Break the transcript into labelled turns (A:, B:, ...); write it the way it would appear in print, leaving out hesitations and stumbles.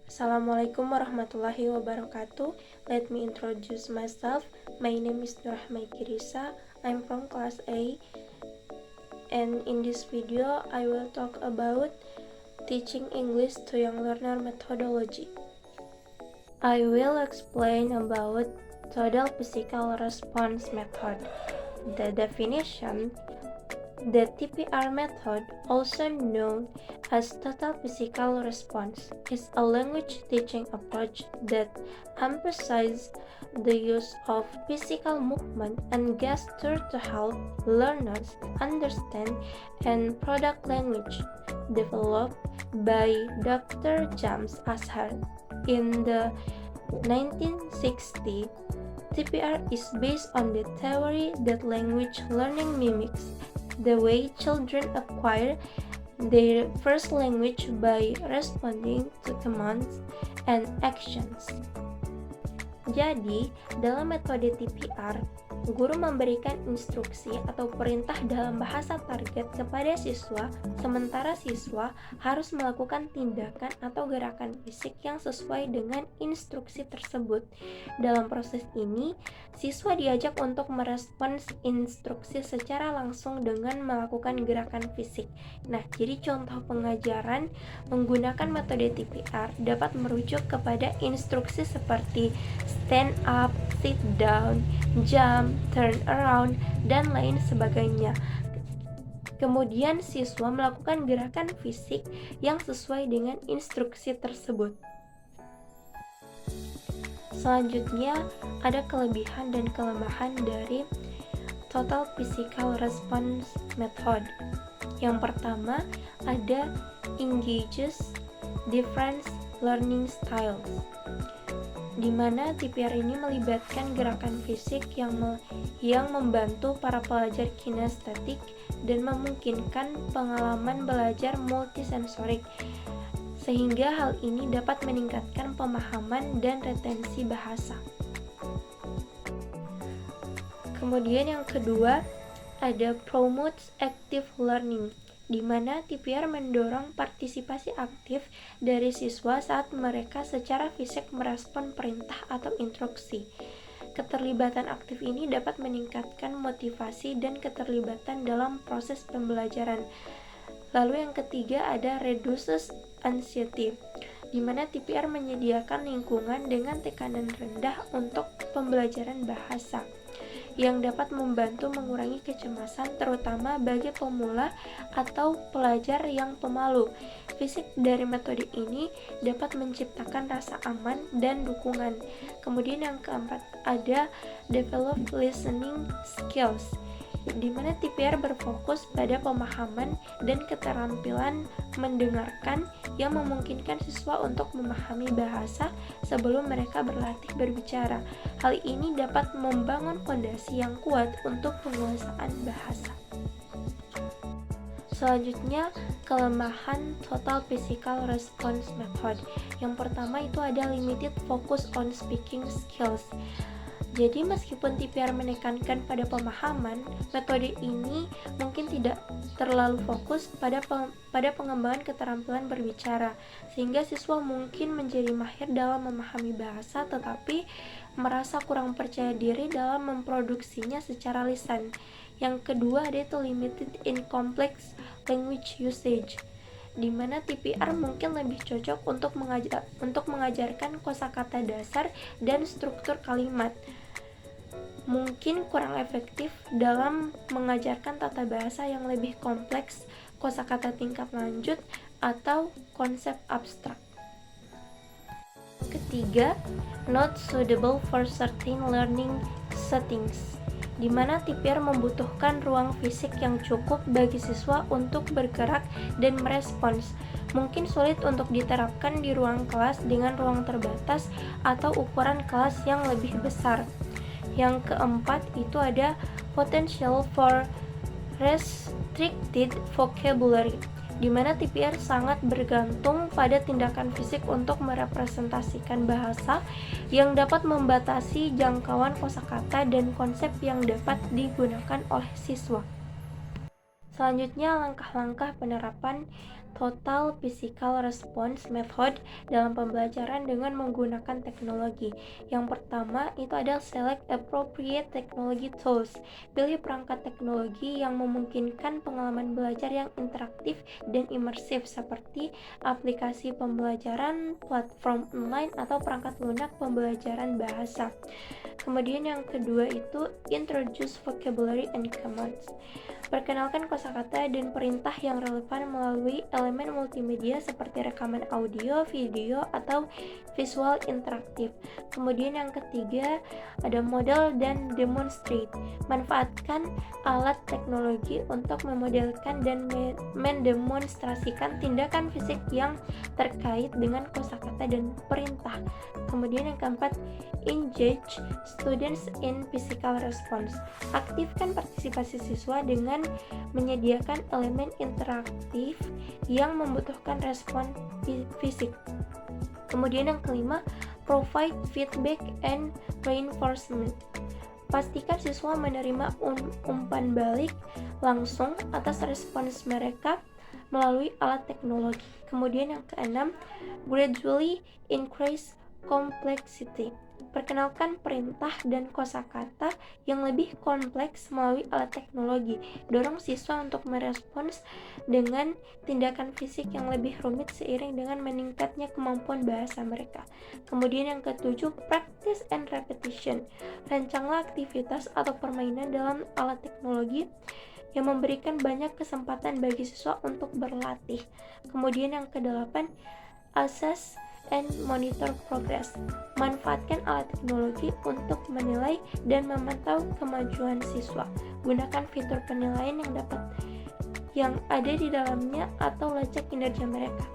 A: Assalamualaikum warahmatullahi wabarakatuh. Let me introduce myself. My name is Nurahmai Kirisa. I'm from class A, and in this video I will talk about teaching English to young learner methodology. I will explain about total physical response method. The definition: the TPR method, also known as total physical response, is a language teaching approach that emphasizes the use of physical movement and gesture to help learners understand and product language. Developed by Dr. James Ashar in the 1960s, TPR is based on the theory that language learning mimics the way children acquire their first language by responding to commands and actions. Jadi, dalam metode TPR, guru memberikan instruksi atau perintah dalam bahasa target kepada siswa, sementara siswa harus melakukan tindakan atau gerakan fisik yang sesuai dengan instruksi tersebut. Dalam proses ini, siswa diajak untuk merespons instruksi secara langsung dengan melakukan gerakan fisik. Nah, jadi contoh pengajaran menggunakan metode TPR dapat merujuk kepada instruksi seperti stand up, sit down, jump, turn around, dan lain sebagainya. Kemudian siswa melakukan gerakan fisik yang sesuai dengan instruksi tersebut. Selanjutnya, ada kelebihan dan kelemahan dari total physical response method. Yang pertama, ada engages different learning styles, di mana TPR ini melibatkan gerakan fisik yang membantu para pelajar kinestetik dan memungkinkan pengalaman belajar multisensorik, sehingga hal ini dapat meningkatkan pemahaman dan retensi bahasa. Kemudian yang kedua, ada promotes active learning, di mana TPR mendorong partisipasi aktif dari siswa saat mereka secara fisik merespon perintah atau instruksi. Keterlibatan aktif ini dapat meningkatkan motivasi dan keterlibatan dalam proses pembelajaran. Lalu yang ketiga ada reduces anxiety, di mana TPR menyediakan lingkungan dengan tekanan rendah untuk pembelajaran bahasa, yang dapat membantu mengurangi kecemasan terutama bagi pemula atau pelajar yang pemalu. Fisik dari metode ini dapat menciptakan rasa aman dan dukungan. Kemudian yang keempat ada develop listening skills, di mana TPR berfokus pada pemahaman dan keterampilan mendengarkan yang memungkinkan siswa untuk memahami bahasa sebelum mereka berlatih berbicara. Hal ini dapat membangun fondasi yang kuat untuk penguasaan bahasa. Selanjutnya, kelemahan total physical response method. Yang pertama itu ada limited focus on speaking skills. Jadi meskipun TPR menekankan pada pemahaman, metode ini mungkin tidak terlalu fokus pada pengembangan keterampilan berbicara, sehingga siswa mungkin menjadi mahir dalam memahami bahasa tetapi merasa kurang percaya diri dalam memproduksinya secara lisan. Yang kedua ada itu limited in complex language usage, di mana TPR mungkin lebih cocok untuk mengajarkan kosakata dasar dan struktur kalimat. Mungkin kurang efektif dalam mengajarkan tata bahasa yang lebih kompleks, kosakata tingkat lanjut, atau konsep abstrak. Ketiga, not suitable for certain learning settings, di mana TPR membutuhkan ruang fisik yang cukup bagi siswa untuk bergerak dan merespons. Mungkin sulit untuk diterapkan di ruang kelas dengan ruang terbatas atau ukuran kelas yang lebih besar. Yang keempat itu ada potential for restricted vocabulary, di mana TPR sangat bergantung pada tindakan fisik untuk merepresentasikan bahasa yang dapat membatasi jangkauan kosakata dan konsep yang dapat digunakan oleh siswa. Selanjutnya, langkah-langkah penerapan Total Physical Response Method dalam pembelajaran dengan menggunakan teknologi. Yang pertama itu adalah select appropriate technology tools. Pilih perangkat teknologi yang memungkinkan pengalaman belajar yang interaktif dan imersif seperti aplikasi pembelajaran, platform online, atau perangkat lunak pembelajaran bahasa. Kemudian yang kedua itu introduce vocabulary and commands. Perkenalkan kosakata dan perintah yang relevan melalui elemen multimedia seperti rekaman audio, video, atau visual interaktif. Kemudian yang ketiga ada model dan demonstrate. Manfaatkan alat teknologi untuk memodelkan dan mendemonstrasikan tindakan fisik yang terkait dengan kosakata dan perintah. Kemudian yang keempat, engage students in physical response. Aktifkan partisipasi siswa dengan menyediakan elemen interaktif yang membutuhkan respon fisik. Kemudian yang kelima, provide feedback and reinforcement. Pastikan siswa menerima umpan balik langsung atas respons mereka melalui alat teknologi. Kemudian yang keenam, gradually increase complexity. Perkenalkan perintah dan kosakata yang lebih kompleks melalui alat teknologi. Dorong siswa untuk merespons dengan tindakan fisik yang lebih rumit seiring dengan meningkatnya kemampuan bahasa mereka. Kemudian yang ketujuh, practice and repetition. Rancanglah aktivitas atau permainan dalam alat teknologi yang memberikan banyak kesempatan bagi siswa untuk berlatih. Kemudian yang kedelapan, assess and monitor progress. Manfaatkan alat teknologi untuk menilai dan memantau kemajuan siswa. Gunakan fitur penilaian yang ada di dalamnya atau lacak kinerja mereka.